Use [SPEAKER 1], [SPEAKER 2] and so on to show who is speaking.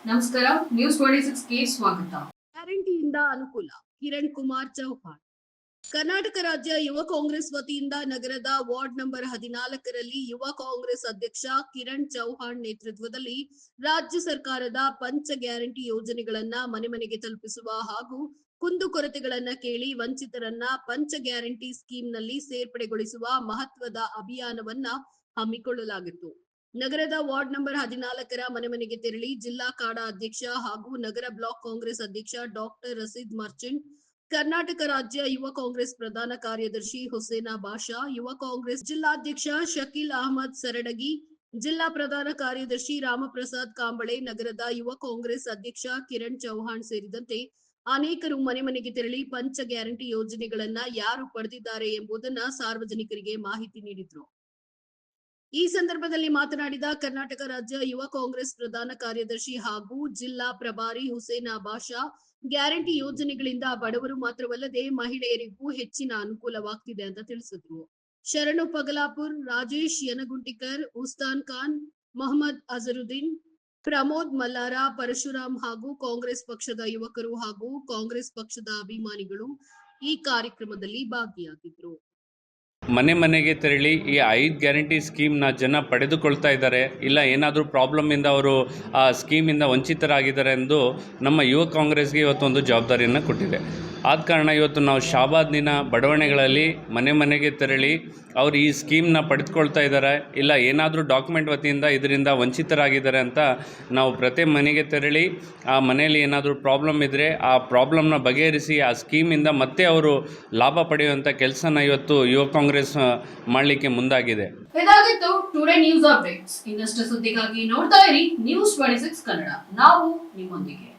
[SPEAKER 1] ನಮಸ್ಕಾರ, ನ್ಯೂಸ್ 26ಗೆ ಸ್ವಾಗತ.
[SPEAKER 2] ಗ್ಯಾರಂಟಿಯಿಂದ ಅನುಕೂಲ. ಕಿರಣ್ ಕುಮಾರ್ ಚೌಹಾಣ್. ಕರ್ನಾಟಕ ರಾಜ್ಯ ಯುವ ಕಾಂಗ್ರೆಸ್ ವತಿಯಿಂದ ನಗರದ ವಾರ್ಡ್ ನಂಬರ್ 14ರಲ್ಲಿ ಯುವ ಕಾಂಗ್ರೆಸ್ ಅಧ್ಯಕ್ಷ ಕಿರಣ್ ಚೌಹಾಣ್ ನೇತೃತ್ವದಲ್ಲಿ ರಾಜ್ಯ ಸರ್ಕಾರದ ಪಂಚ ಗ್ಯಾರಂಟಿ ಯೋಜನೆಗಳನ್ನ ಮನೆ ಮನೆಗೆ ತಲುಪಿಸುವ ಹಾಗೂ ಕುಂದುಕೊರತೆಗಳನ್ನ ಕೇಳಿ ವಂಚಿತರನ್ನ ಪಂಚ ಗ್ಯಾರಂಟಿ ಸ್ಕೀಮ್ನಲ್ಲಿ ಸೇರ್ಪಡೆಗೊಳಿಸುವ ಮಹತ್ವದ ಅಭಿಯಾನವನ್ನ ಹಮ್ಮಿಕೊಳ್ಳಲಾಗಿತ್ತು. ನಗರದ ವಾರ್ಡ್ ನಂಬರ್ 14ರ ಮನೆ ಮನೆಗೆ ತೆರಳಿ ಜಿಲ್ಲಾ ಕಾಡಾ ಅಧ್ಯಕ್ಷ ಹಾಗೂ ನಗರ ಬ್ಲಾಕ್ ಕಾಂಗ್ರೆಸ್ ಅಧ್ಯಕ್ಷ ಡಾಕ್ಟರ್ ರಸೀದ್ ಮರ್ಚೆಂಟ್, ಕರ್ನಾಟಕ ರಾಜ್ಯ ಯುವ ಕಾಂಗ್ರೆಸ್ ಪ್ರಧಾನ ಕಾರ್ಯದರ್ಶಿ ಹುಸೇನಾ ಬಾಷಾ, ಯುವ ಕಾಂಗ್ರೆಸ್ ಜಿಲ್ಲಾಧ್ಯಕ್ಷ ಶಕೀಲ್ ಅಹಮದ್ ಸರಡಗಿ, ಜಿಲ್ಲಾ ಪ್ರಧಾನ ಕಾರ್ಯದರ್ಶಿ ರಾಮಪ್ರಸಾದ್ ಕಾಂಬಳೆ, ನಗರದ ಯುವ ಕಾಂಗ್ರೆಸ್ ಅಧ್ಯಕ್ಷ ಕಿರಣ್ ಚೌಹಾಣ್ ಸೇರಿದಂತೆ ಅನೇಕರು ಮನೆ ಮನೆಗೆ ತೆರಳಿ ಪಂಚ ಗ್ಯಾರಂಟಿ ಯೋಜನೆಗಳನ್ನ ಯಾರು ಪಡೆದಿದ್ದಾರೆ ಎಂಬುದನ್ನ ಸಾರ್ವಜನಿಕರಿಗೆ ಮಾಹಿತಿ ನೀಡಿದ್ರು. ಈ ಸಂದರ್ಭದಲ್ಲಿ ಮಾತನಾಡಿದ ಕರ್ನಾಟಕ ರಾಜ್ಯ ಯುವ ಕಾಂಗ್ರೆಸ್ ಪ್ರಧಾನ ಕಾರ್ಯದರ್ಶಿ ಹಾಗೂ ಜಿಲ್ಲಾ ಪ್ರಭಾರಿ ಹುಸೇನಾ ಬಾಷಾ, ಗ್ಯಾರಂಟಿ ಯೋಜನೆಗಳಿಂದ ಬಡವರು ಮಾತ್ರವಲ್ಲದೆ ಮಹಿಳೆಯರಿಗೂ ಹೆಚ್ಚಿನ ಅನುಕೂಲವಾಗ್ತಿದೆ ಅಂತ ತಿಳಿಸಿದ್ರು. ಶರಣು ಪಗಲಾಪುರ್, ರಾಜೇಶ್ ಯನಗುಂಟಿಕರ್, ಉಸ್ತಾನ್ ಖಾನ್, ಮೊಹಮ್ಮದ್ ಅಜರುದ್ದೀನ್, ಪ್ರಮೋದ್ ಮಲ್ಲಾರ, ಪರಶುರಾಮ್ ಹಾಗೂ ಕಾಂಗ್ರೆಸ್ ಪಕ್ಷದ ಯುವಕರು ಹಾಗೂ ಕಾಂಗ್ರೆಸ್ ಪಕ್ಷದ ಅಭಿಮಾನಿಗಳು ಈ ಕಾರ್ಯಕ್ರಮದಲ್ಲಿ ಭಾಗಿಯಾಗಿದ್ರು.
[SPEAKER 3] ಮನೆ ಮನೆಗೆ ತೆರಳಿ ಈ 5 ಗ್ಯಾರಂಟಿ ಸ್ಕೀಮ್ನ ಜನ ಪಡೆದುಕೊಳ್ತಾ ಇದ್ದಾರೆ, ಇಲ್ಲ ಏನಾದರೂ ಪ್ರಾಬ್ಲಮಿಂದ ಅವರು ಆ ಸ್ಕೀಮಿಂದ ವಂಚಿತರಾಗಿದ್ದಾರೆ ಎಂದು ನಮ್ಮ ಯುವ ಕಾಂಗ್ರೆಸ್ಗೆ ಇವತ್ತೊಂದು ಜವಾಬ್ದಾರಿಯನ್ನು ಕೊಟ್ಟಿದೆ. ಆದ ಕಾರಣ ಇವತ್ತು ನಾವು ಶಾಬಾದ್ನಿನ ಬಡಾವಣೆಗಳಲ್ಲಿ ಮನೆ ಮನೆಗೆ ತೆರಳಿ ಅವರು ಈ ಸ್ಕೀಮ್ನ ಪಡೆದುಕೊಳ್ತಾ ಇದ್ದಾರೆ, ಇಲ್ಲ ಏನಾದರೂ ಡಾಕ್ಯುಮೆಂಟ್ ವತಿಯಿಂದ ಇದರಿಂದ ವಂಚಿತರಾಗಿದ್ದಾರೆ ಅಂತ ನಾವು ಪ್ರತಿ ಮನೆಗೆ ತೆರಳಿ ಆ ಮನೆಯಲ್ಲಿ ಏನಾದರೂ ಪ್ರಾಬ್ಲಮ್ ಇದ್ದರೆ ಆ ಪ್ರಾಬ್ಲಮ್ನ ಬಗೆಹರಿಸಿ ಆ ಸ್ಕೀಮಿಂದ ಮತ್ತೆ ಅವರು ಲಾಭ ಪಡೆಯುವಂಥ ಕೆಲಸನ ಇವತ್ತು ಯುವ ಕಾಂಗ್ರೆಸ್ ಮಾಡಲಿಕ್ಕೆ ಮುಂದಾಗಿದೆ.
[SPEAKER 1] ಇದಾಗಿತ್ತು ಟುಡೇ ನ್ಯೂಸ್ ಅಪ್ಡೇಟ್ಸ್. ಇನ್ನಷ್ಟು ಸುದ್ದಿಗಾಗಿ ನೋಡ್ತಾ ಇರಿ ನ್ಯೂಸ್ 26 ಕನ್ನಡ. ನಾವು ನಿಮ್ಮೊಂದಿಗೆ.